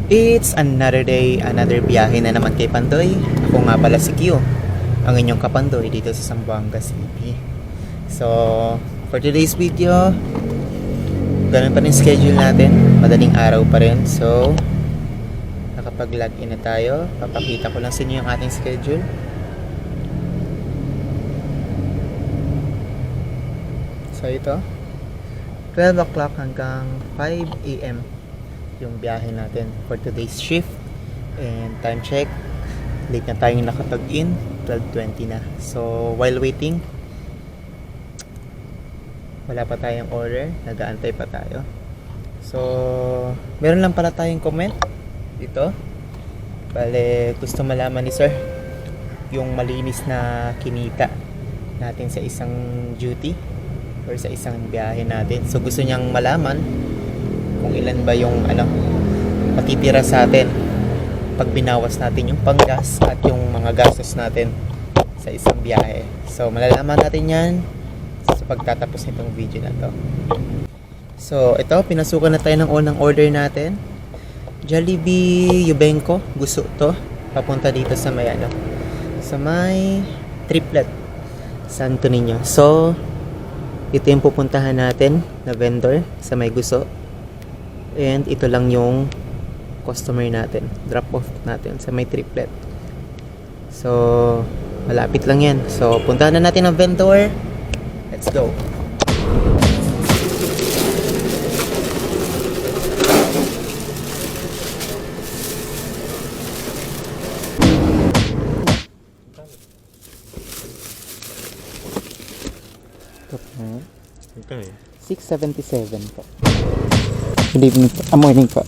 It's another day, another biyahe na naman kay Pandoy. Ako nga pala si Q, ang inyong kapandoy dito sa Zamboanga City. So, for today's video, ganun pa rin schedule natin. Madaling araw pa rin. So, nakapag-log in na tayo. Papakita ko lang sa inyo yung ating schedule. So, ito. 12 o'clock hanggang 5 a.m. yung biyahe natin for today's shift. And time check, late na tayong nakapag-in, 12:20 na. So while waiting, wala pa tayong order, nag-aantay pa tayo. So meron lang pala tayong comment dito. Bale, gusto malaman ni sir yung malinis na kinita natin sa isang duty or sa isang biyahe natin. So gusto niyang malaman kung ilan ba yung matitira sa atin pag binawas natin yung panggas at yung mga gastos natin sa isang biyahe. So malalaman natin yan sa pagtatapos nitong video na to. So ito, pinasukan na tayo ng unang order natin. Jollibee Yubenko, gusto to. Papunta dito sa may sa may triplet Santo Niño. So ito yung pupuntahan natin na vendor sa may gusto. And ito lang yung customer natin, drop off natin sa may triplet. So malapit lang yan. So puntahan na natin ang vendor. Let's go. Okay. 677 po. Good evening po. Morning po.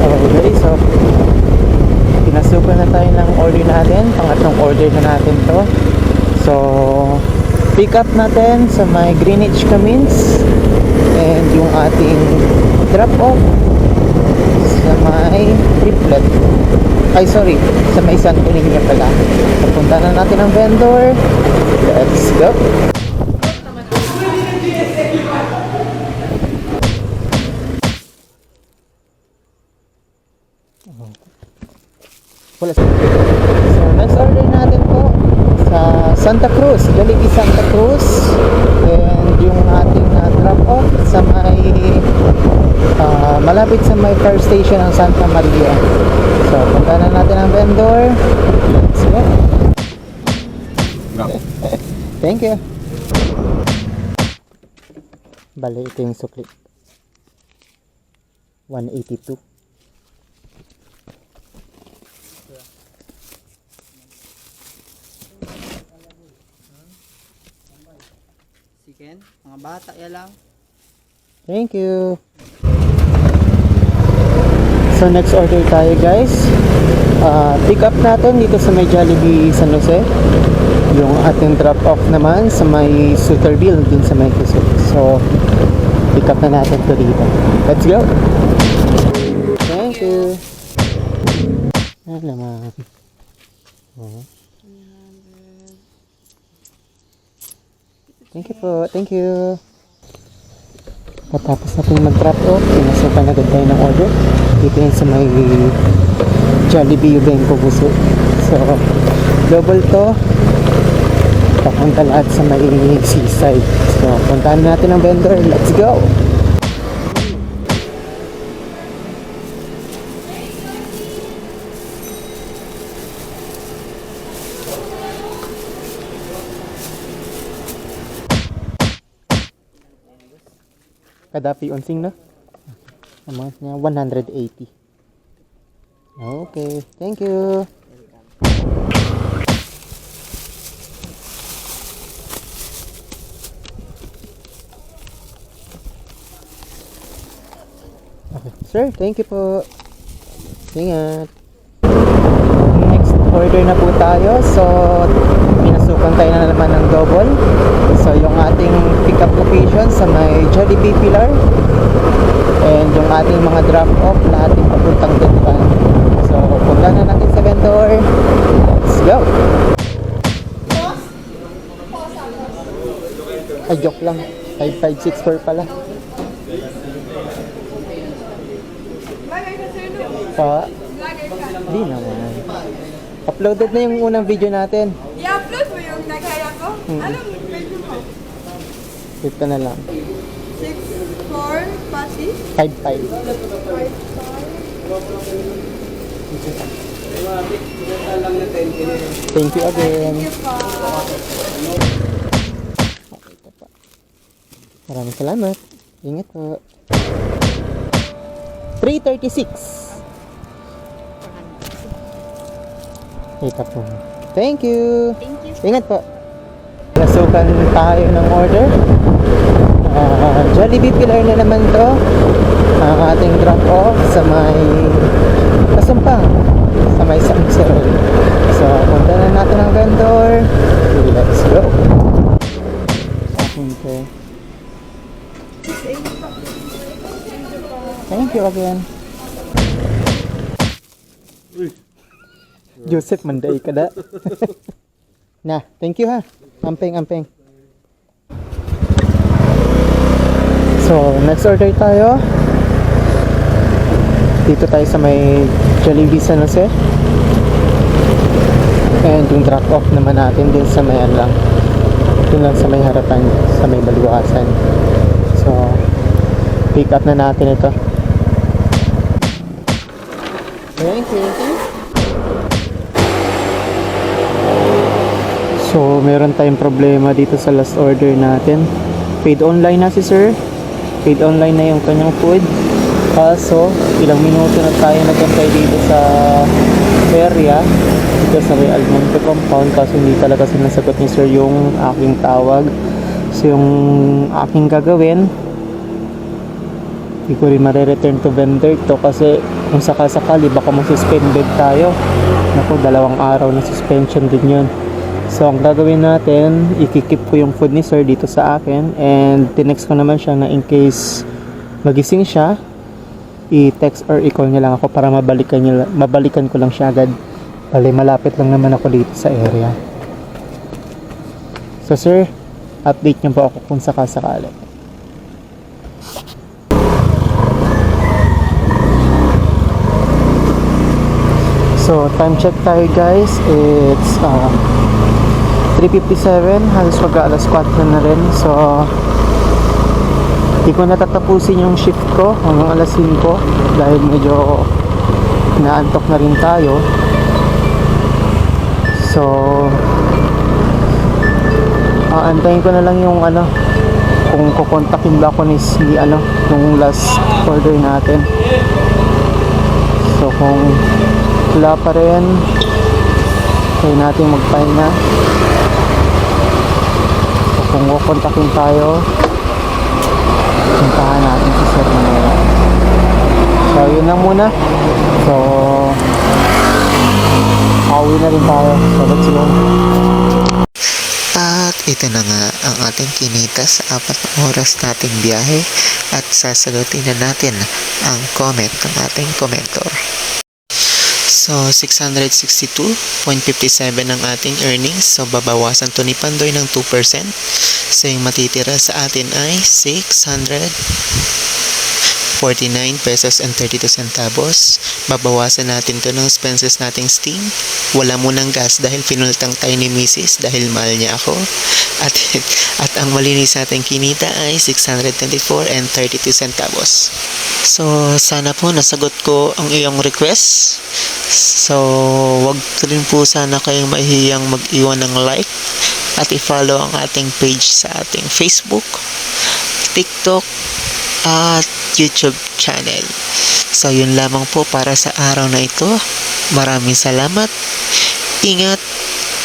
Okay, so pinasukan na tayo ng order natin. Pangatlong order na natin to. So pick up natin sa may Greenwich Camins. And yung ating drop off sa may triplet. Ay sorry, sa may Santo Niño pala. Papunta na natin ang vendor. Let's go. So next order natin po sa Santa Cruz, Jollibee Santa Cruz. And yung ating drop off sa may malapit sa may fire station ng Santa Maria. So punta na natin ang vendor. Let's go. Thank you. Bale, ito yung sukli. 182. Chicken, mga bata ya lang. Thank you. So next order tayo guys. Pick up natin dito sa may Jollibee San Jose. Yung ating drop off naman sa may Sutterville dun sa may Quezon. So pick up na natin to dito. Let's go. Thank you. Naman. Thank you po. Thank you. Patapos natin mag-drop off, pinasukan agad tayo ng order. Dito yun sa may Jollibee Yubenko Gusto. So, double to. Papunta lahat sa may seaside. So, puntahan natin ang vendor. Let's go! Kadapi onsing na. Amount niya 180. Okay, thank you. Okay, sir, thank you po. Ingat. Next order na po tayo. So pinasukan tayo na naman ng double. So yung ating pick up location sa may Jollibee Pilar. And yung ating mga drop off na ating papuntang Duncan. So punta na natin sa vendor. Let's go. Ay, joke lang. 5564 pala. Pa? Di naman. Uploaded na yung unang video natin. I-upload mo yung nagaya ko? Anong video mo? Ito na lang. 6-4 pasi? 55. Thank you again. Okay, ito pa. Maraming salamat. Ingat po. 336. Ito po. Thank you. Thank you. Ingat po. Nasukan tayo ng order. Jollibee Pilar na naman to. Ang ating drop off sa may Kasumpang, sa may Samsel. So, punta na natin ang vendor. Let's go. Okay. Thank you again. Joseph, manday ka da. Na, thank you ha. Ampeng. So, next order tayo. Dito tayo sa may Jollibee San Jose. And yung drop off naman natin din sa may lang. Dun lang sa may harapan, sa may Baliwasan. So, pick up na natin ito. Thank you. So, meron tayong problema dito sa last order natin. Paid online na si sir. Paid online na yung kanyang food. Kaso, ilang minuto na tayo nagantay dito sa area. Dito sa may Almonte compound. Kaso hindi talaga sinasagot ni sir yung aking tawag. So, yung aking gagawin, hindi ko rin marireturn to vendor to kasi kung sakasakali baka masuspended tayo. Naku, 2 araw na suspension din yun. So, ang gagawin natin, ikikip ko yung food ni sir dito sa akin and tinext ko naman siya na in case magising siya, i-text or i-call niya lang ako para mabalikan ko lang siya agad. Bali, malapit lang naman ako dito sa area. So, sir, update niyo po ako kung sakasakali. So, time check tayo guys. It's 3:57, halos mag-alas 4 na rin. So, di ko natatapusin yung shift ko hanggang alas 5 dahil medyo naantok na rin tayo. So, aantayin ko na lang yung kung kukontakin ba ako ni nung last order natin. So, kung wala pa rin, try natin magpahinga. So, kung kukontakin tayo, puntahan natin si Sir Manila. So, yun lang muna. So, pauwi na rin tayo. So, let's go. At ito na nga ang ating kinita sa 4 na oras nating biyahe at sasagutin na natin ang comment ng ating commentor. So, 662.57 ang ating earnings. So, babawasan to ni Pandoy ng 2%. So, yung matitira sa atin ay 649 pesos and 32 centavos. Babawasan natin to ng expenses nating steam. Wala munang gas dahil pinultang tayo ni Mrs. dahil mahal niya ako. At ang malinis nating kinita ay 624 and 32 centavos. So, sana po nasagot ko ang iyong request. So, wag rin po sana kayong mahihiyang mag-iwan ng like at i-follow ang ating page sa ating Facebook, TikTok, at YouTube channel. So, yun lamang po para sa araw na ito. Maraming salamat, ingat,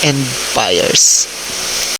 and buyers.